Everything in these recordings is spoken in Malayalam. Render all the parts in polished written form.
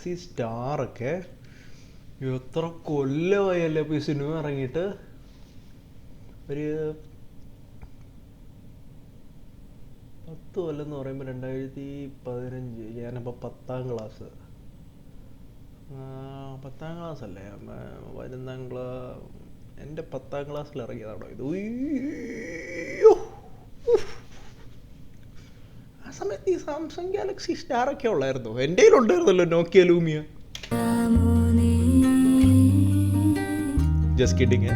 ഗാലക്സി സ്റ്റാറൊക്കെ എത്ര കൊല്ലമായല്ലേ ഇപ്പോൾ ഈ സിനിമ ഇറങ്ങിയിട്ട്? ഒരു 10 കൊല്ലം എന്ന് പറയുമ്പോൾ 2015. ഞാനപ്പോൾ 10ാം ക്ലാസ്. 10ാം ക്ലാസ് അല്ലേ? എൻ്റെ 10ാം ക്ലാസ്സിൽ ഇറങ്ങിയതാണോ ഇത്? ഉയ്യോ, ആ സമയത്ത് ഈ സാംസങ് ഗാലക്സി സ്റ്റാറൊക്കെ ഉള്ളായിരുന്നു. എൻ്റെ കയ്യിലുണ്ടായിരുന്നല്ലോ നോക്കിയ ലൂമിയ. Just kidding.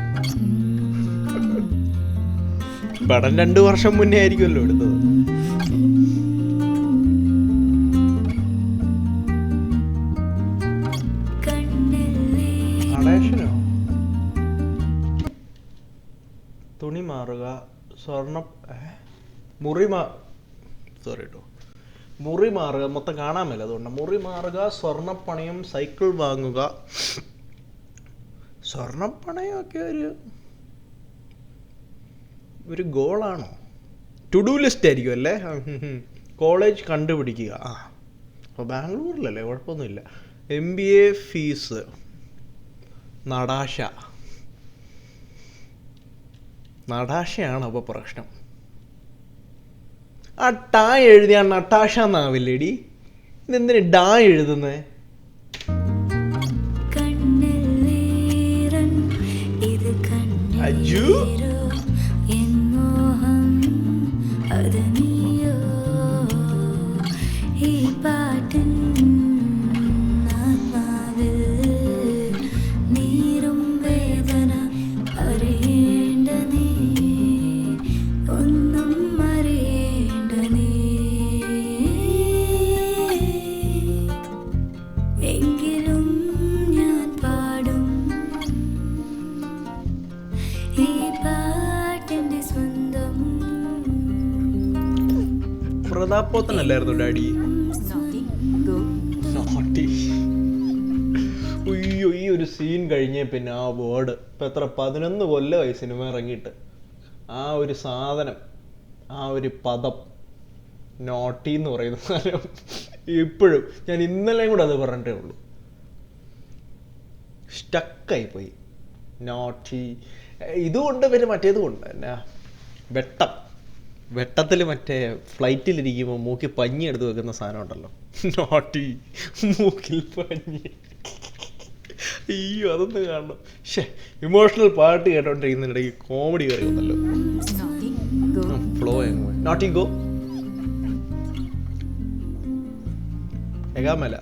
പടം 2 വർഷം മുന്നേ ആയിരിക്കുമല്ലോ എടുത്തത്. അഡേഷനോ? തുണി മാറുക, മുറി മാറുക, മൊത്തം കാണാൻ മേല, അതുകൊണ്ട് മുറി മാറുക, സ്വർണ്ണപ്പണയം, സൈക്കിൾ വാങ്ങുക. സ്വർണ്ണപ്പണയമൊക്കെ ഒരു ഗോളാണോ? ടു ഡു ലിസ്റ്റ് ആയിരിക്കും അല്ലേ? കോളേജ് കണ്ടുപിടിക്കുക. അപ്പോൾ ബാംഗ്ലൂരിലല്ലേ, കുഴപ്പമൊന്നുമില്ല. MBA ഫീസ്, നടാശയാണ് അപ്പോൾ പ്രശ്നം. ആ ടാ എഴുതിയാ നട്ടാഷ എന്നാവില്ലേടി? ഇതെന്തിനാ ഡാ എഴുതുന്നേ? അജു പ്രതാപോത്തനല്ലായിരുന്നു ഡാഡി? അയ്യോ, ഈ ഒരു സീൻ കഴിഞ്ഞേ പിന്നെ ആ വേർഡ് ഇപ്പം എത്ര 11 കൊല്ലമായി സിനിമ ഇറങ്ങിയിട്ട്. ആ ഒരു സാധനം, ആ ഒരു പദം, നോട്ടി എന്ന് പറയുന്ന സാധനം ഇപ്പോഴും ഞാൻ ഇന്നലെയും കൂടെ അത് പറഞ്ഞിട്ടേ ഉള്ളൂ. സ്റ്റക്കായിപ്പോയി നോട്ടി. ഇതുകൊണ്ട് പിന്നെ മറ്റേതുകൊണ്ട് എന്നാ വെട്ടത്തിൽ മറ്റേ ഫ്ലൈറ്റിലിരിക്കുമ്പോൾ മൂക്കിൽ പഞ്ഞി എടുത്ത് വെക്കുന്ന സാധനം ഉണ്ടല്ലോ, നോട്ടി, മൂക്കിൽ പഞ്ഞി. അയ്യോ, അതൊന്ന് കാണണം. ഇമോഷണൽ പാട്ട് കേട്ടോണ്ടിരിക്കുന്നതിനിടയ്ക്ക് കോമഡി പറയുന്നല്ലോ. ഫ്ലോ നോട്ടി ഗോ എകാമല.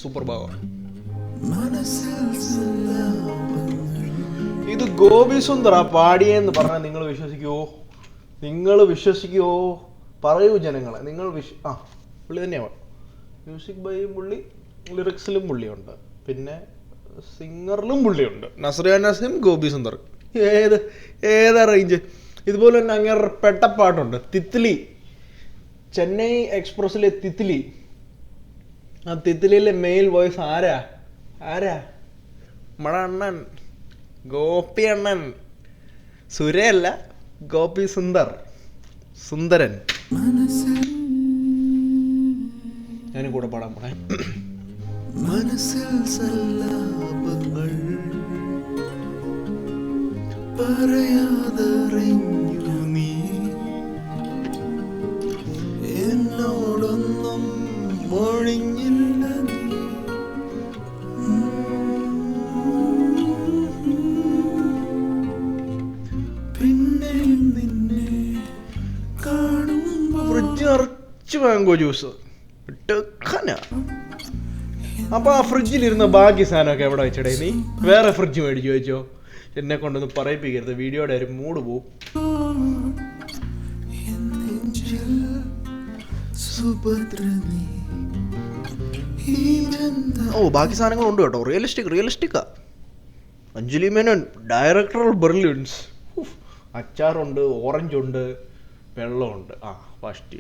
സൂപ്പർ ഭാവം. ഇത് ഗോപി സുന്ദർ പാടിയെന്ന് പറഞ്ഞാൽ നിങ്ങൾ വിശ്വസിക്കുമോ? പറയൂ ജനങ്ങളെ, പുള്ളി തന്നെയാണ്. മ്യൂസിക് ബൈയും പുള്ളി, ലിറിക്സിലും പുള്ളിയുണ്ട്, പിന്നെ സിംഗറിലും പുള്ളിയുണ്ട്. നസ്രിയ നസീം, ഗോപി സുന്ദർ. ഏതാ റേഞ്ച്? ഇതുപോലെ തന്നെ അങ്ങനെ പെട്ടപ്പാട്ടുണ്ട്, തിത്ലി, ചെന്നൈ എക്സ്പ്രസ്സിലെ തിത്ലി. ആ തിത്ലിയിലെ മെയിൽ വോയിസ് ആരാ? നമ്മുടെ അണ്ണൻ ഗോപി അണ്ണൻ. സുരയല്ല, ഗോപി സുന്ദരൻ. ഞാനും കൂടെ പാടാൻ പോണേ. മനസ്സിൽ സല്ലാപങ്ങൾ പറയാതറിഞ്ഞു നീ, എന്നോടൊന്നും മൊഴിഞ്ഞില്ല നീ. പിന്നെ നിന്നെ കാണുമ്പോൾ ഫ്രിഡ്ജ് നിറച്ച് മാംഗോ ജ്യൂസ് ഇട്ടക്കനാ. അപ്പൊ ആ ഫ്രിഡ്ജിലിരുന്ന ബാക്കി സാധനമൊക്കെ എവിടെ വെച്ചടേ? നീ വേറെ ഫ്രിഡ്ജ് മേടിച്ചു വെച്ചോ? എന്നെ കൊണ്ടൊന്നും പറയിപ്പിക്കരുത്, വീഡിയോയുടെ ഒരു മൂഡ് പോവും. ബാക്കി സാധനങ്ങളുണ്ട് കേട്ടോ. റിയലിസ്റ്റിക്കാ. അഞ്ജലി മേനോൻ ഡയറക്ടറൽ ബ്രില്യൻസ്. അച്ചാറുണ്ട്, ഓറഞ്ചുണ്ട്, വെള്ളമുണ്ട്. ഫസ്റ്റ്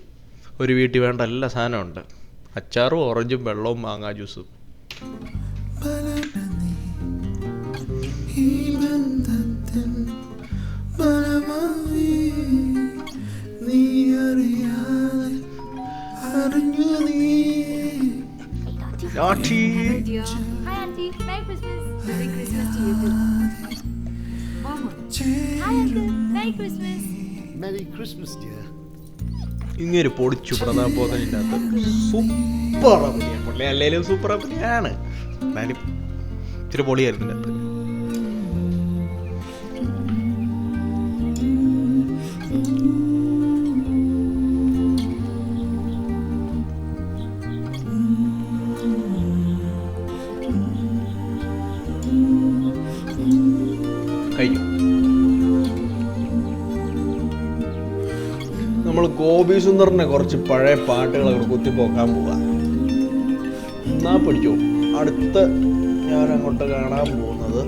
ഒരു വീട്ടിൽ വേണ്ട എല്ലാ സാധനമുണ്ട്. അച്ചാറും ഓറഞ്ചും വെള്ളവും മാങ്ങാ ജ്യൂസും. ഈ ബന്ധത്തിൽ Naughty. Hello, dear. Hi, Auntie. Merry Christmas. Merry Christmas to you too. Mama. Hi, Uncle. Merry Christmas. Merry Christmas, dear. ഇങ്ങനെ പൊടിച്ചു പ്രതാപോധനിൻ്റെ അകത്ത് സൂപ്പർ പുള്ളിയാണ്. പുള്ളി അല്ലെങ്കിലും സൂപ്പർ പുള്ളിയാണ്. എന്നാലും ഇച്ചിരി പൊളിയായിരുന്നു അകത്ത്. കഴിഞ്ഞു. നമ്മൾ ഗോപി സുന്ദറിൻ്റെ കുറച്ച് പഴയ പാട്ടുകൾ അവിടെ കുത്തിപ്പോക്കാൻ പോവുക. എന്നാ പിടിച്ചോ. അടുത്ത് ഞാൻ അങ്ങോട്ട് കാണാൻ പോകുന്നത്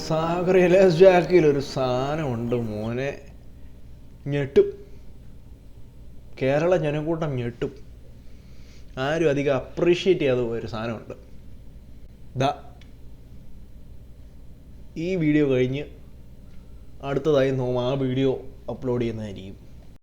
സാഗറിയലേസ് ജാക്കിലൊരു സാധനമുണ്ട് മോനെ, ഞെട്ടും. കേരള ജനക്കൂട്ടം ഞെട്ടും. ആരും അധികം അപ്രീഷിയേറ്റ് ചെയ്യാതെ പോയൊരു സാധനമുണ്ട്. ഈ വീഡിയോ കഴിഞ്ഞ് അടുത്തതായി നോം ആ വീഡിയോ അപ്ലോഡ് ചെയ്യുന്നതായിരിക്കും.